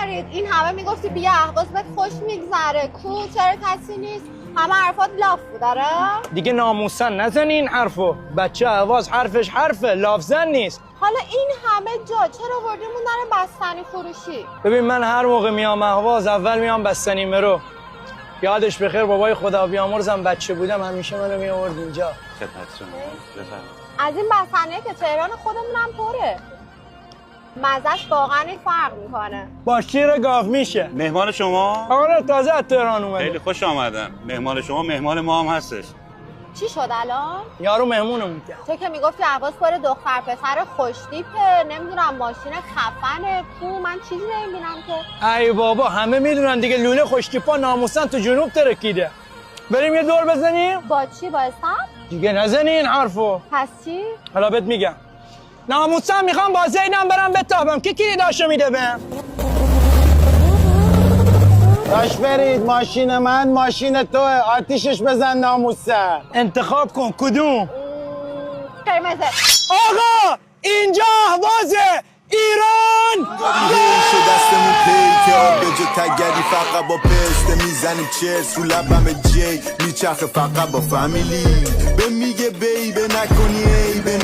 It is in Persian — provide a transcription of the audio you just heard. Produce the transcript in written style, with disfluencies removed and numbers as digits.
فرید این همه میگفتی بیا اهواز بهت خوش میگذره کو چرا کسی نیست؟ همه حرفات لافو داره؟ دیگه ناموسن نزنی این حرفو. بچه اهواز حرفش حرفه، لافزن نیست. حالا این همه جا چرا وردیمون نره بستنی فروشی؟ ببین من هر موقع میام اهواز اول میام بستنی مرو. یادش بخیر بابای خدا بیامرزم بچه بودم همیشه منو میآورد اینجا. از این بستنیه که تهران خودمون هم پره. مزهش واقعا فرق میکنه. با شیر گاو میشه. مهمان شما؟ آره تازه از تهران اومده. خیلی خوش آمدن. مهمان شما مهمان ما هم هستش. چی شد الان؟ یارو مهمونمون کرد. تو که میگفتی اهواز پر دختر پسر خوشتیپه، نمیدونم ماشین خفنه کو، من چیزی نمیبینم که. ای بابا همه میدونن دیگه لوله خوشتیپا ناموسن تو جنوب ترکیده. بریم یه دور بزنیم؟ با چی با حساب؟ دیگه نزنی این حرفو. پس چی؟ حالا بهت میگم. ناموسن میخوام با زینم برم بتابم. کی کلیداشو میده بهم؟ باش برید ماشین من ماشین توه آتیشش بزن ناموسن. انتخاب کن کدوم؟ قرمزه. آقا اینجا اهوازه ایران. شو دستمون پی که آب جو تگری فقط با پسته میزنیم چرس رو لبم جی میچرخه فقط با فامیلی به میگه بیبه نکنی